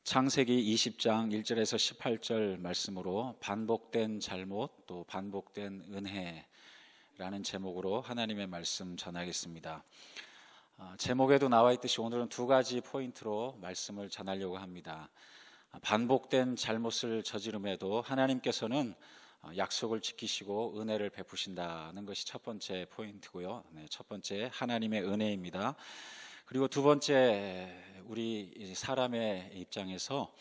창세기 20장 1절에서 18절 말씀으로 반복된 잘못 또 반복된 은혜라는 제목으로 하나님의 말씀 전하겠습니다. 제목에도 나와 있듯이 오늘은 두 가지 포인트로 말씀을 전하려고 합니다. 반복된 잘못을 저지름에도 하나님께서는 약속을 지키시고 은혜를 베푸신다는 것이 첫 번째 포인트고요. 첫 번째 하나님의 은혜입니다. 그리고 두 번째, 우리 사람의 입장에서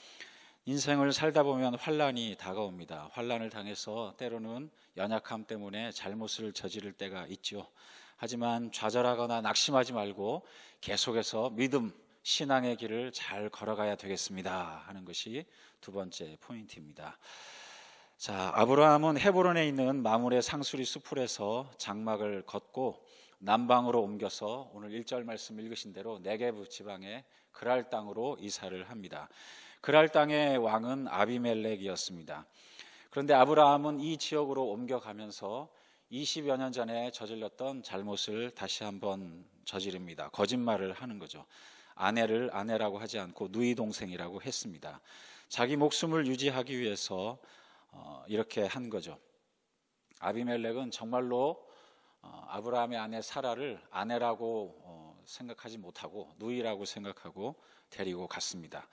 인생을 살다 보면 환난이 다가옵니다. 환난을 당해서 때로는 연약함 때문에 잘못을 저지를 때가 있죠. 하지만 좌절하거나 낙심하지 말고 계속해서 믿음, 신앙의 길을 잘 걸어가야 되겠습니다 하는 것이 두 번째 포인트입니다. 자, 아브라함은 헤브론에 있는 마므레 상수리 수풀에서 장막을 걷고 남방으로 옮겨서 오늘 1절 말씀 읽으신 대로 네게브 지방의 그랄 땅으로 이사를 합니다. 그랄 땅의 왕은 아비멜렉이었습니다. 그런데 아브라함은 이 지역으로 옮겨가면서 20여 년 전에 저질렀던 잘못을 다시 한번 저지릅니다. 거짓말을 하는 거죠. 아내를 아내라고 하지 않고 누이 동생이라고 했습니다. 자기 목숨을 유지하기 위해서 이렇게 한 거죠. 아비멜렉은 정말로 아브라함의 아내 사라를 아내라고 생각하지 못하고 누이라고 생각하고 데리고 갔습니다.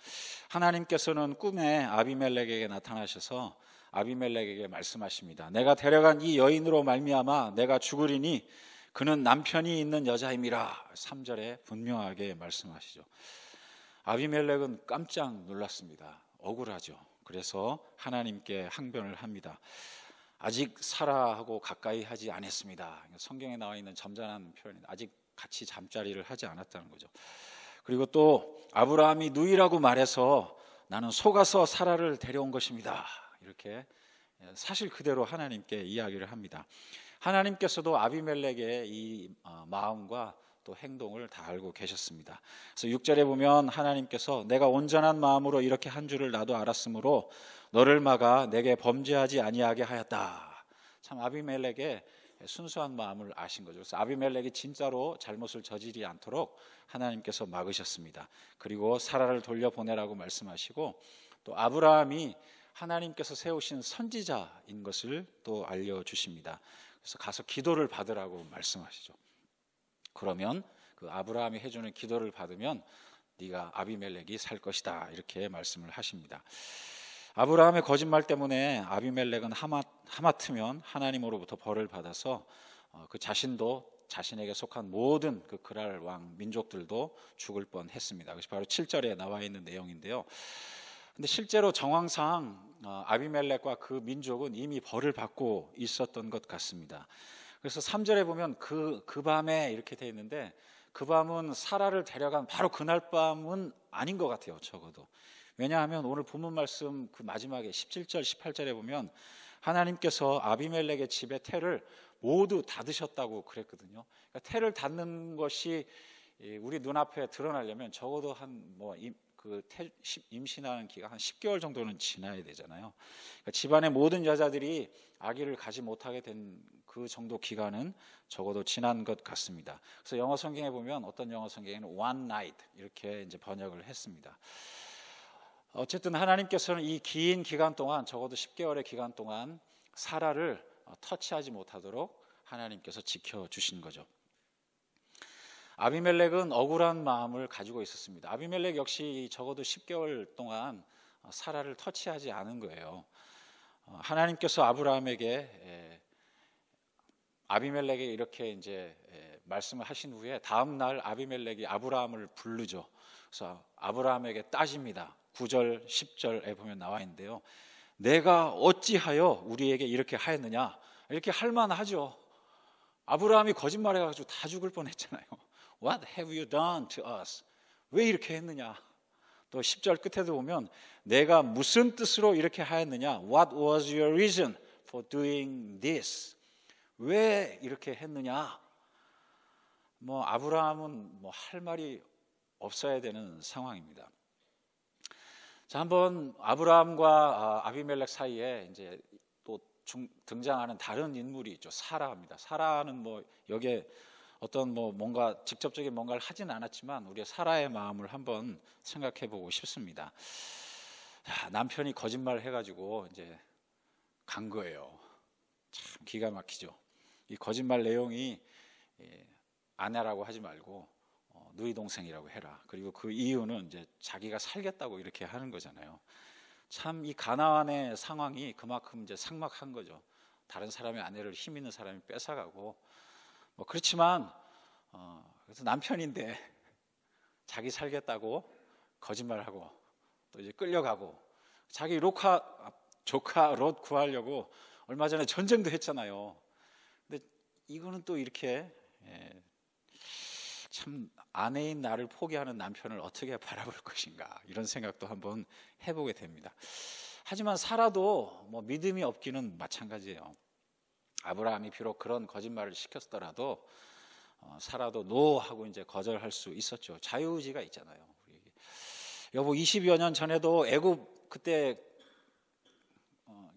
하나님께서는 꿈에 아비멜렉에게 나타나셔서 아비멜렉에게 말씀하십니다. 내가 데려간 이 여인으로 말미암아 내가 죽으리니 그는 남편이 있는 여자임이라. 3절에 분명하게 말씀하시죠. 아비멜렉은 깜짝 놀랐습니다. 억울하죠. 그래서 하나님께 항변을 합니다. 아직 사라하고 가까이 하지 않았습니다. 성경에 나와 있는 점잖은 표현입니다. 아직 같이 잠자리를 하지 않았다는 거죠. 그리고 또 아브라함이 누이라고 말해서 나는 속아서 사라를 데려온 것입니다. 이렇게 사실 그대로 하나님께 이야기를 합니다. 하나님께서도 아비멜렉의 이 마음과 또 행동을 다 알고 계셨습니다. 그래서 6절에 보면 하나님께서 내가 온전한 마음으로 이렇게 한 줄을 나도 알았으므로 너를 막아 내게 범죄하지 아니하게 하였다. 참 아비멜렉의 순수한 마음을 아신 거죠. 그래서 아비멜렉이 진짜로 잘못을 저지르지 않도록 하나님께서 막으셨습니다. 그리고 사라를 돌려보내라고 말씀하시고 또 아브라함이 하나님께서 세우신 선지자인 것을 또 알려주십니다. 그래서 가서 기도를 받으라고 말씀하시죠. 그러면 그 아브라함이 해주는 기도를 받으면 네가 아비멜렉이 살 것이다 이렇게 말씀을 하십니다. 아브라함의 거짓말 때문에 아비멜렉은 하마터면 하나님으로부터 벌을 받아서 그 자신도 자신에게 속한 모든 그 그랄 왕 민족들도 죽을 뻔했습니다. 그것이 바로 7절에 나와 있는 내용인데요. 근데 실제로 정황상 아비멜렉과 그 민족은 이미 벌을 받고 있었던 것 같습니다. 그래서 3절에 보면 그 밤에 이렇게 돼 있는데 그 밤은 사라를 데려간 바로 그날 밤은 아닌 것 같아요. 적어도. 왜냐하면 오늘 본문 말씀 그 마지막에 17절 18절에 보면 하나님께서 아비멜렉의 집에 태를 모두 닫으셨다고 그랬거든요. 그러니까 태를 닫는 것이 우리 눈앞에 드러나려면 적어도 임신하는 기간 한 10개월 정도는 지나야 되잖아요. 그러니까 집안의 모든 여자들이 아기를 가지 못하게 된 그 정도 기간은 적어도 지난 것 같습니다. 그래서 영어 성경에 보면 어떤 영어 성경에는 one night 이렇게 이제 번역을 했습니다. 어쨌든 하나님께서는 이 긴 기간 동안 적어도 10개월의 기간 동안 사라를 터치하지 못하도록 하나님께서 지켜주신 거죠. 아비멜렉은 억울한 마음을 가지고 있었습니다. 아비멜렉 역시 적어도 10개월 동안 사라를 터치하지 않은 거예요. 하나님께서 아비멜렉에게 이렇게 이제 말씀을 하신 후에 다음 날 아비멜렉이 아브라함을 부르죠. 그래서 아브라함에게 따집니다. 9절, 10절에 보면 나와 있는데요. 내가 어찌하여 우리에게 이렇게 하였느냐? 이렇게 할 만하죠. 아브라함이 거짓말해가지고 다 죽을 뻔했잖아요. What have you done to us? 왜 이렇게 했느냐? 또 10절 끝에도 보면 내가 무슨 뜻으로 이렇게 하였느냐? What was your reason for doing this? 왜 이렇게 했느냐? 아브라함은 할 말이 없어야 되는 상황입니다. 자, 한번 아브라함과 아비멜렉 사이에 이제 또 등장하는 다른 인물이 있죠. 사라입니다. 사라는 여기에 어떤 뭔가 직접적인 뭔가를 하진 않았지만 우리의 사라의 마음을 한번 생각해 보고 싶습니다. 남편이 거짓말을 해가지고 이제 간 거예요. 참 기가 막히죠. 이 거짓말 내용이 아내라고 하지 말고 누이 동생이라고 해라. 그리고 그 이유는 이제 자기가 살겠다고 이렇게 하는 거잖아요. 참 이 가나안의 상황이 그만큼 이제 삭막한 거죠. 다른 사람의 아내를 힘 있는 사람이 뺏어가고 그렇지만 그래서 남편인데 자기 살겠다고 거짓말하고 또 이제 끌려가고 자기 조카 롯 구하려고 얼마 전에 전쟁도 했잖아요. 근데 이거는 또 이렇게 참 아내인 나를 포기하는 남편을 어떻게 바라볼 것인가 이런 생각도 한번 해보게 됩니다. 하지만 사라도 믿음이 없기는 마찬가지예요. 아브라함이 비록 그런 거짓말을 시켰더라도 사라도 노 하고 이제 거절할 수 있었죠. 자유의지가 있잖아요. 여보 20여 년 전에도 애굽 그때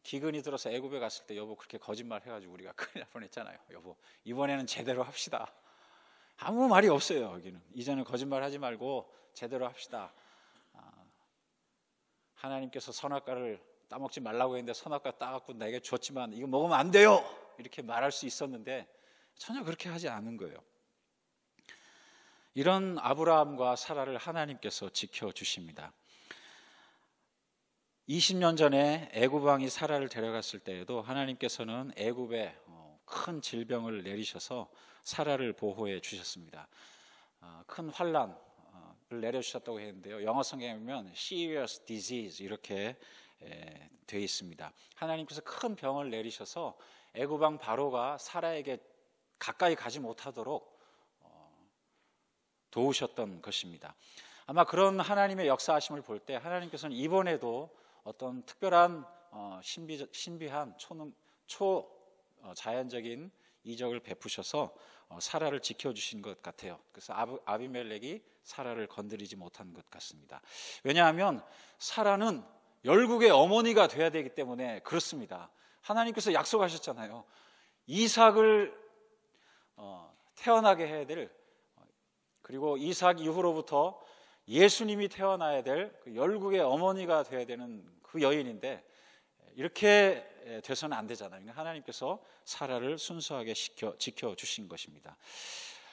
기근이 들어서 애굽에 갔을 때 여보 그렇게 거짓말 해가지고 우리가 큰일 날 뻔했잖아요. 여보 이번에는 제대로 합시다. 아무 말이 없어요. 여기는 이제는 거짓말 하지 말고 제대로 합시다. 하나님께서 선악과를 따먹지 말라고 했는데 선악과 따갖고 내게 줬지만 이거 먹으면 안 돼요 이렇게 말할 수 있었는데 전혀 그렇게 하지 않은 거예요. 이런 아브라함과 사라를 하나님께서 지켜주십니다. 20년 전에 애굽 왕이 사라를 데려갔을 때에도 하나님께서는 애굽에 큰 질병을 내리셔서 사라를 보호해 주셨습니다. 큰 환난을 내려주셨다고 했는데요. 영어 성경에 보면 serious disease 이렇게 되어 있습니다. 하나님께서 큰 병을 내리셔서 애굽 왕 바로가 사라에게 가까이 가지 못하도록 도우셨던 것입니다. 아마 그런 하나님의 역사하심을 볼 때 하나님께서는 이번에도 어떤 특별한 신비한 초자연적인 이적을 베푸셔서 사라를 지켜주신 것 같아요. 그래서 아비멜렉이 사라를 건드리지 못한 것 같습니다. 왜냐하면 사라는 열국의 어머니가 돼야 되기 때문에 그렇습니다. 하나님께서 약속하셨잖아요. 이삭을 태어나게 해야 될, 그리고 이삭 이후로부터 예수님이 태어나야 될 그 열국의 어머니가 돼야 되는 그 여인인데 이렇게 돼서는 안 되잖아요. 하나님께서 사라를 순수하게 지켜주신 것입니다.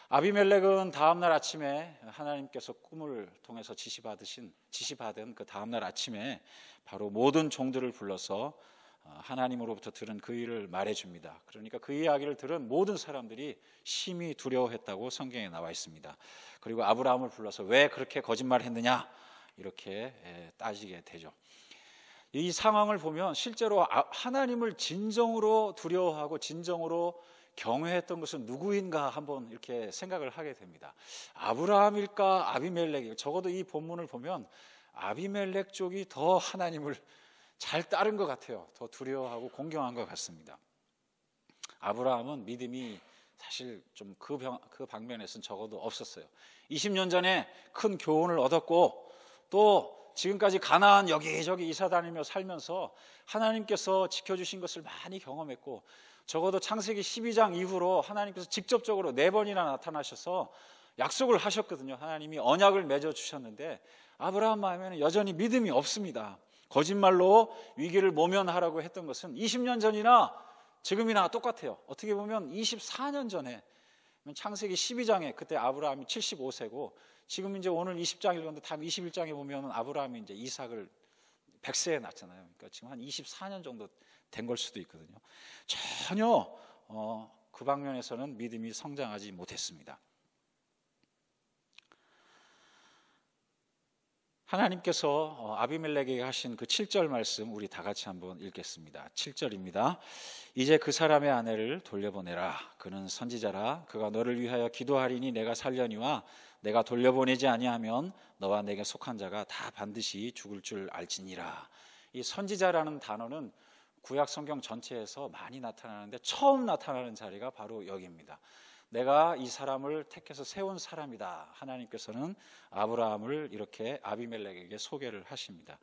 아비멜렉은 다음날 아침에 하나님께서 꿈을 통해서 지시받은 그 다음날 아침에 바로 모든 종들을 불러서 하나님으로부터 들은 그 일을 말해줍니다. 그러니까 그 이야기를 들은 모든 사람들이 심히 두려워했다고 성경에 나와 있습니다. 그리고 아브라함을 불러서 왜 그렇게 거짓말했느냐 이렇게 따지게 되죠. 이 상황을 보면 실제로 하나님을 진정으로 두려워하고 진정으로 경외했던 것은 누구인가 한번 이렇게 생각을 하게 됩니다. 아브라함일까 아비멜렉일까? 적어도 이 본문을 보면 아비멜렉 쪽이 더 하나님을 잘 따른 것 같아요. 더 두려워하고 공경한 것 같습니다. 아브라함은 믿음이 사실 좀 그 방면에서는 적어도 없었어요. 20년 전에 큰 교훈을 얻었고 또 지금까지 가나안 여기저기 이사 다니며 살면서 하나님께서 지켜주신 것을 많이 경험했고 적어도 창세기 12장 이후로 하나님께서 직접적으로 4번이나 나타나셔서 약속을 하셨거든요. 하나님이 언약을 맺어 주셨는데 아브라함 마음에는 여전히 믿음이 없습니다. 거짓말로 위기를 모면하라고 했던 것은 20년 전이나 지금이나 똑같아요. 어떻게 보면 24년 전에 창세기 12장에 그때 아브라함이 75세고 지금 이제 오늘 20장 읽었는데 다음 21장에 보면 아브라함이 이제 이삭을 100세에 낳잖아요. 그러니까 지금 한 24년 정도 된 걸 수도 있거든요. 전혀 그 방면에서는 믿음이 성장하지 못했습니다. 하나님께서 아비멜렉에게 하신 그 7절 말씀 우리 다 같이 한번 읽겠습니다. 7절입니다. 이제 그 사람의 아내를 돌려보내라. 그는 선지자라. 그가 너를 위하여 기도하리니 내가 살려니와 내가 돌려보내지 아니하면 너와 내게 속한 자가 다 반드시 죽을 줄 알지니라. 이 선지자라는 단어는 구약 성경 전체에서 많이 나타나는데 처음 나타나는 자리가 바로 여기입니다. 내가 이 사람을 택해서 세운 사람이다. 하나님께서는 아브라함을 이렇게 아비멜렉에게 소개를 하십니다.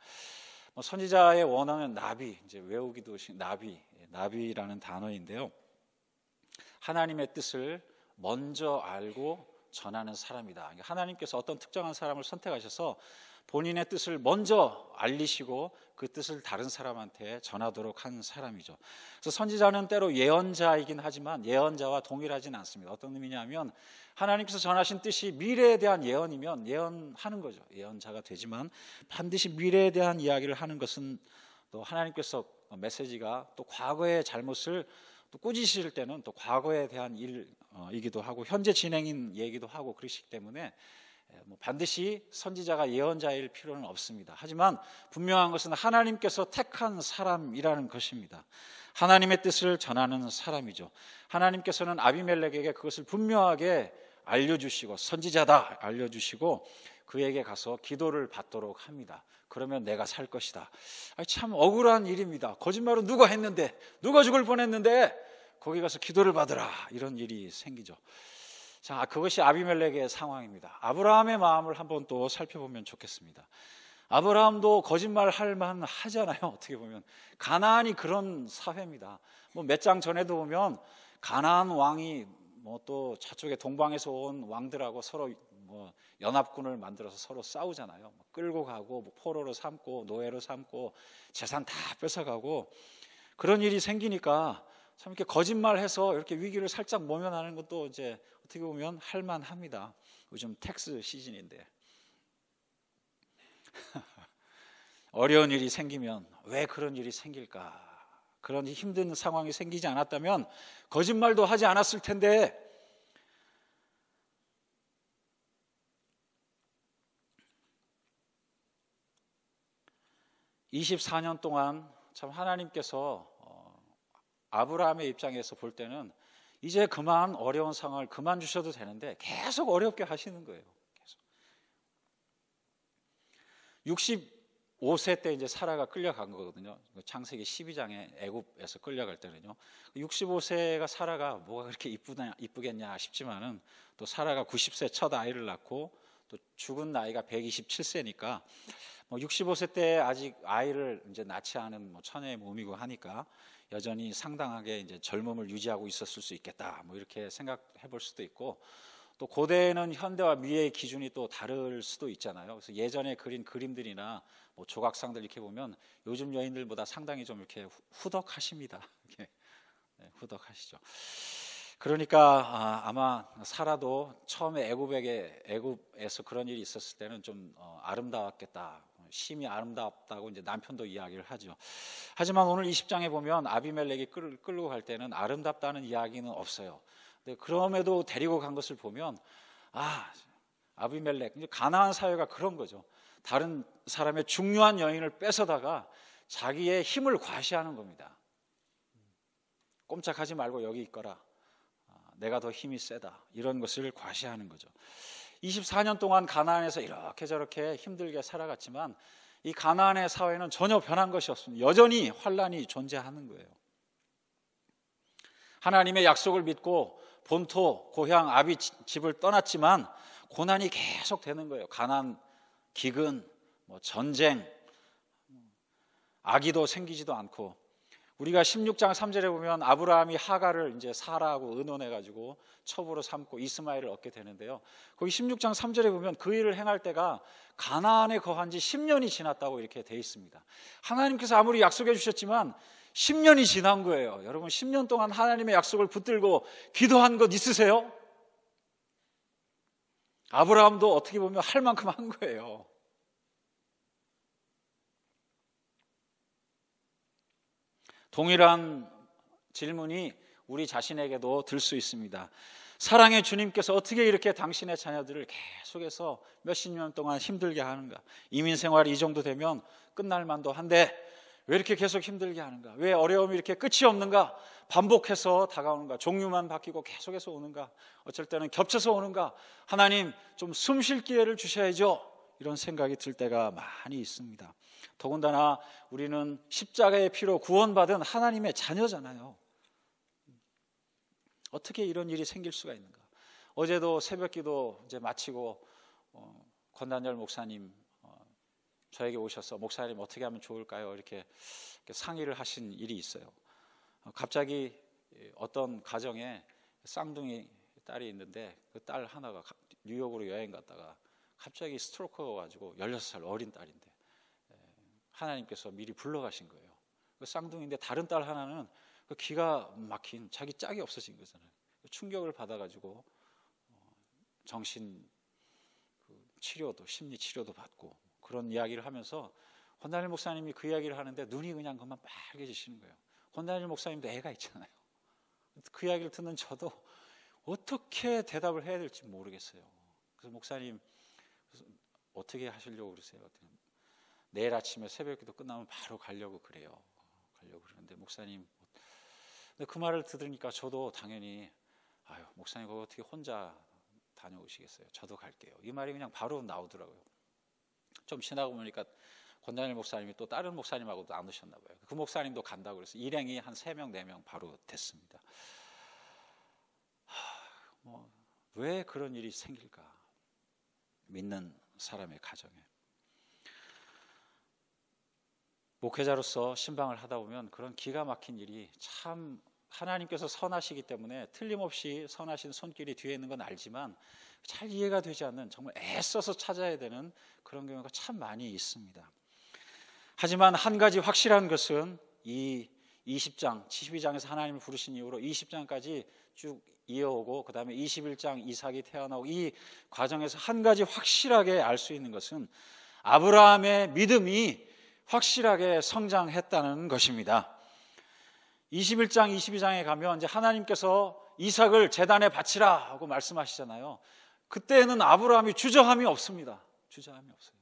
선지자의 원어는 나비, 이제 외우기도 나비라는 단어인데요. 하나님의 뜻을 먼저 알고 전하는 사람이다. 그러니까 하나님께서 어떤 특정한 사람을 선택하셔서 본인의 뜻을 먼저 알리시고 그 뜻을 다른 사람한테 전하도록 한 사람이죠. 그래서 선지자는 때로 예언자이긴 하지만 예언자와 동일하지는 않습니다. 어떤 의미냐면 하나님께서 전하신 뜻이 미래에 대한 예언이면 예언하는 거죠. 예언자가 되지만 반드시 미래에 대한 이야기를 하는 것은 또 하나님께서 메시지가 또 과거의 잘못을 또 꾸짖으실 때는 또 과거에 대한 일이기도 하고 현재 진행인 얘기도 하고 그러시기 때문에 반드시 선지자가 예언자일 필요는 없습니다. 하지만 분명한 것은 하나님께서 택한 사람이라는 것입니다. 하나님의 뜻을 전하는 사람이죠. 하나님께서는 아비멜렉에게 그것을 분명하게 알려주시고 선지자다 알려주시고 그에게 가서 기도를 받도록 합니다. 그러면 내가 살 것이다. 참 억울한 일입니다. 거짓말은 누가 했는데, 누가 죽을 뻔했는데 거기 가서 기도를 받으라, 이런 일이 생기죠. 자, 그것이 아비멜렉의 상황입니다. 아브라함의 마음을 한번 또 살펴보면 좋겠습니다. 아브라함도 거짓말 할 만 하잖아요. 어떻게 보면 가나안이 그런 사회입니다. 몇 장 전에도 보면 가나안 왕이 또 저쪽에 동방에서 온 왕들하고 서로 연합군을 만들어서 서로 싸우잖아요. 끌고 가고 포로로 삼고 노예로 삼고 재산 다 뺏어가고 그런 일이 생기니까 참 이렇게 거짓말해서 이렇게 위기를 살짝 모면하는 것도 이제 어떻게 보면 할만합니다. 요즘 텍스 시즌인데 어려운 일이 생기면 왜 그런 일이 생길까? 그런 힘든 상황이 생기지 않았다면 거짓말도 하지 않았을 텐데 (24년) 동안 참 하나님께서 아브라함의 입장에서 볼 때는 이제 그만 어려운 상황을 그만 주셔도 되는데 계속 어렵게 하시는 거예요. 계속. 65세 때 이제 사라가 끌려간 거거든요. 창세기 12장에 애굽에서 끌려갈 때는요. 65세가 사라가 뭐가 그렇게 이쁘겠냐 싶지만은 또 사라가 90세 첫 아이를 낳고 또 죽은 나이가 127세니까 65세 때 아직 아이를 이제 낳지 않은 처녀의 몸이고 하니까 여전히 상당하게 이제 젊음을 유지하고 있었을 수 있겠다. 이렇게 생각해 볼 수도 있고 또 고대에는 현대와 미래의 기준이 또 다를 수도 있잖아요. 그래서 예전에 그린 그림들이나 조각상들 이렇게 보면 요즘 여인들보다 상당히 좀 이렇게 후덕하십니다. 이렇게 후덕하시죠. 그러니까 아마 사라도 처음에 애굽에서 그런 일이 있었을 때는 좀 아름다웠겠다. 심히 아름답다고 이제 남편도 이야기를 하죠. 하지만 오늘 20장에 보면 아비멜렉이 끌고 갈 때는 아름답다는 이야기는 없어요. 근데 그럼에도 데리고 간 것을 보면 아비멜렉, 이제 가나안 사회가 그런 거죠. 다른 사람의 중요한 여인을 뺏어다가 자기의 힘을 과시하는 겁니다. 꼼짝하지 말고 여기 있거라. 내가 더 힘이 세다. 이런 것을 과시하는 거죠. 24년 동안 가나안에서 이렇게 저렇게 힘들게 살아갔지만 이 가나안의 사회는 전혀 변한 것이 없습니다. 여전히 환란이 존재하는 거예요. 하나님의 약속을 믿고 본토, 고향, 아비 집을 떠났지만 고난이 계속 되는 거예요. 가난, 기근, 전쟁, 아기도 생기지도 않고 우리가 16장 3절에 보면 아브라함이 하가를 이제 사라하고 의논해가지고 첩으로 삼고 이스마엘을 얻게 되는데요. 거기 16장 3절에 보면 그 일을 행할 때가 가나안에 거한 지 10년이 지났다고 이렇게 돼 있습니다. 하나님께서 아무리 약속해 주셨지만 10년이 지난 거예요. 여러분 10년 동안 하나님의 약속을 붙들고 기도한 것 있으세요? 아브라함도 어떻게 보면 할 만큼 한 거예요. 동일한 질문이 우리 자신에게도 들 수 있습니다. 사랑의 주님께서 어떻게 이렇게 당신의 자녀들을 계속해서 몇십 년 동안 힘들게 하는가? 이민 생활이 이 정도 되면 끝날 만도 한데 왜 이렇게 계속 힘들게 하는가? 왜 어려움이 이렇게 끝이 없는가? 반복해서 다가오는가? 종류만 바뀌고 계속해서 오는가? 어쩔 때는 겹쳐서 오는가? 하나님 좀 숨 쉴 기회를 주셔야죠. 이런 생각이 들 때가 많이 있습니다. 더군다나 우리는 십자가의 피로 구원받은 하나님의 자녀잖아요. 어떻게 이런 일이 생길 수가 있는가? 어제도 새벽기도 이제 마치고 권단열 목사님 저에게 오셔서 목사님 어떻게 하면 좋을까요? 이렇게 상의를 하신 일이 있어요. 갑자기 어떤 가정에 쌍둥이 딸이 있는데 그 딸 하나가 뉴욕으로 여행 갔다가 갑자기 스트로크가 와가지고 16살 어린 딸인데 하나님께서 미리 불러가신 거예요. 그 쌍둥이인데 다른 딸 하나는 그 기가 막힌 자기 짝이 없어진 거잖아요. 충격을 받아가지고 정신 치료도 심리 치료도 받고 그런 이야기를 하면서 권다니엘 목사님이 그 이야기를 하는데 눈이 그냥 그만 빨개지시는 거예요. 권다니엘 목사님도 애가 있잖아요. 그 이야기를 듣는 저도 어떻게 대답을 해야 될지 모르겠어요. 그래서 목사님 어떻게 하시려고 그러세요? 내일 아침에 새벽기도 끝나면 바로 가려고 그래요. 가려고 그러는데 목사님, 근데 그 말을 들으니까 저도 당연히 아유 목사님 그거 어떻게 혼자 다녀오시겠어요? 저도 갈게요. 이 말이 그냥 바로 나오더라고요. 좀 지나고 보니까 권다니엘 목사님이 또 다른 목사님하고도 나누셨나 봐요. 그 목사님도 간다고 그래서 일행이 한 3명 4명 바로 됐습니다. 왜 그런 일이 생길까? 믿는 사람의 가정에. 목회자로서 신방을 하다 보면 그런 기가 막힌 일이 참 하나님께서 선하시기 때문에 틀림없이 선하신 손길이 뒤에 있는 건 알지만 잘 이해가 되지 않는 정말 애써서 찾아야 되는 그런 경우가 참 많이 있습니다. 하지만 한 가지 확실한 것은 이 20장, 72장에서 하나님을 부르신 이후로 20장까지 쭉 이어오고 그 다음에 21장 이삭이 태어나고 이 과정에서 한 가지 확실하게 알 수 있는 것은 아브라함의 믿음이 확실하게 성장했다는 것입니다. 21장, 22장에 가면 이제 하나님께서 이삭을 제단에 바치라 하고 말씀하시잖아요. 그때는 아브라함이 주저함이 없습니다. 주저함이 없어요.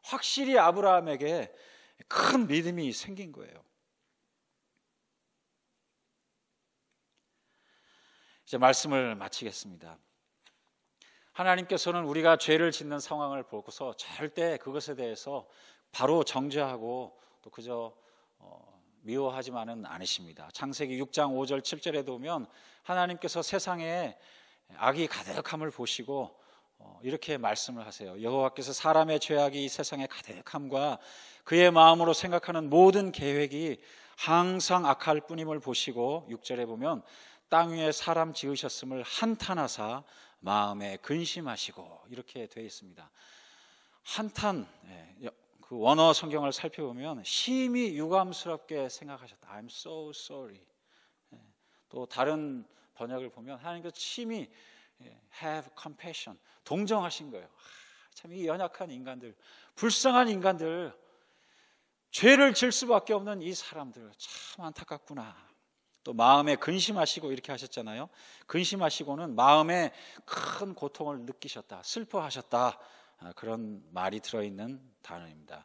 확실히 아브라함에게 큰 믿음이 생긴 거예요. 이제 말씀을 마치겠습니다. 하나님께서는 우리가 죄를 짓는 상황을 보고서 절대 그것에 대해서 바로 정죄하고 또 그저 미워하지만은 않으십니다. 창세기 6장 5절 7절에 보면 하나님께서 세상에 악이 가득함을 보시고 이렇게 말씀을 하세요. 여호와께서 사람의 죄악이 이 세상에 가득함과 그의 마음으로 생각하는 모든 계획이 항상 악할 뿐임을 보시고 6절에 보면 땅 위에 사람 지으셨음을 한탄하사 마음에 근심하시고 이렇게 되어 있습니다. 한탄, 그 원어 성경을 살펴보면 심히 유감스럽게 생각하셨다. I'm so sorry. 또 다른 번역을 보면 하나님께서 심히 have compassion, 동정하신 거예요. 참 이 연약한 인간들, 불쌍한 인간들, 죄를 질 수밖에 없는 이 사람들 참 안타깝구나. 또 마음에 근심하시고 이렇게 하셨잖아요. 근심하시고는 마음에 큰 고통을 느끼셨다, 슬퍼하셨다, 그런 말이 들어있는 단어입니다.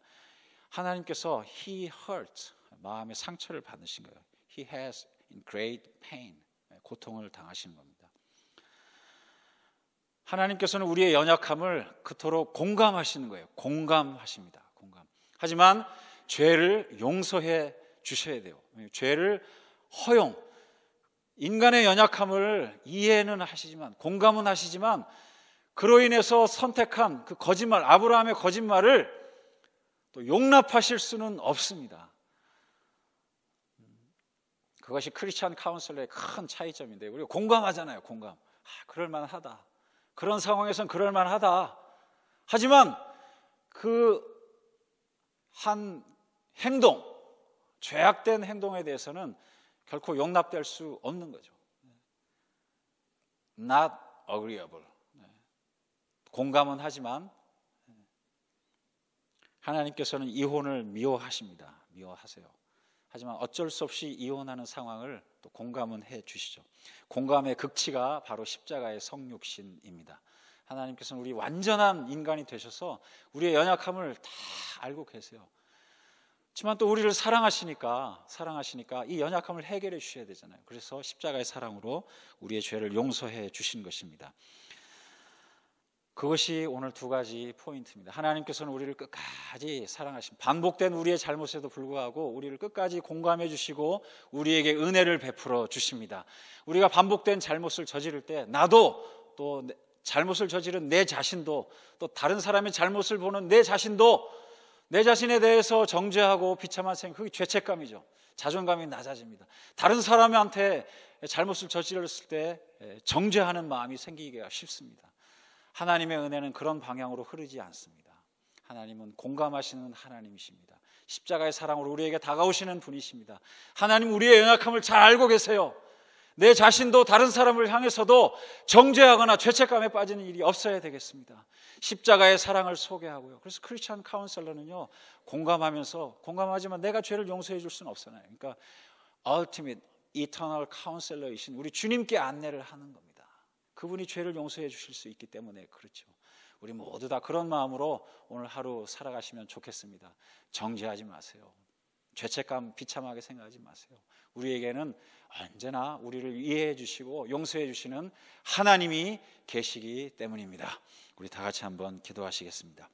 하나님께서 He hurt, 마음의 상처를 받으신 거예요. He has in great pain, 고통을 당하시는 겁니다. 하나님께서는 우리의 연약함을 그토록 공감하시는 거예요. 공감하십니다. 공감. 하지만 죄를 용서해 주셔야 돼요. 죄를 허용, 인간의 연약함을 이해는 하시지만, 공감은 하시지만 그로 인해서 선택한 그 거짓말, 아브라함의 거짓말을 또 용납하실 수는 없습니다. 그것이 크리스찬 카운슬러의 큰 차이점인데, 우리가 공감하잖아요. 공감. 그럴만하다. 그런 상황에선 그럴만하다. 하지만 그 한 행동, 죄악된 행동에 대해서는 결코 용납될 수 없는 거죠. Not agreeable. 공감은 하지만 하나님께서는 이혼을 미워하십니다. 미워하세요. 하지만 어쩔 수 없이 이혼하는 상황을 또 공감은 해 주시죠. 공감의 극치가 바로 십자가의 성육신입니다. 하나님께서는 우리 완전한 인간이 되셔서 우리의 연약함을 다 알고 계세요. 하지만 또 우리를 사랑하시니까 이 연약함을 해결해 주셔야 되잖아요. 그래서 십자가의 사랑으로 우리의 죄를 용서해 주신 것입니다. 그것이 오늘 두 가지 포인트입니다. 하나님께서는 우리를 끝까지 사랑하십니다. 반복된 우리의 잘못에도 불구하고 우리를 끝까지 공감해 주시고 우리에게 은혜를 베풀어 주십니다. 우리가 반복된 잘못을 저지를 때 나도 또 잘못을 저지른 내 자신도 또 다른 사람의 잘못을 보는 내 자신도 내 자신에 대해서 정죄하고 비참한 생각, 그게 죄책감이죠. 자존감이 낮아집니다. 다른 사람한테 잘못을 저질렀을 때 정죄하는 마음이 생기기가 쉽습니다. 하나님의 은혜는 그런 방향으로 흐르지 않습니다. 하나님은 공감하시는 하나님이십니다. 십자가의 사랑으로 우리에게 다가오시는 분이십니다. 하나님 우리의 연약함을 잘 알고 계세요. 내 자신도 다른 사람을 향해서도 정죄하거나 죄책감에 빠지는 일이 없어야 되겠습니다. 십자가의 사랑을 소개하고요. 그래서 크리스천 카운셀러는요, 공감하지만 내가 죄를 용서해 줄 수는 없잖아요. 그러니까 ultimate eternal counselor이신 우리 주님께 안내를 하는 겁니다. 그분이 죄를 용서해 주실 수 있기 때문에 그렇죠. 우리 모두 다 그런 마음으로 오늘 하루 살아가시면 좋겠습니다. 정죄하지 마세요. 죄책감 비참하게 생각하지 마세요. 우리에게는 언제나 우리를 이해해 주시고 용서해 주시는 하나님이 계시기 때문입니다. 우리 다 같이 한번 기도하시겠습니다.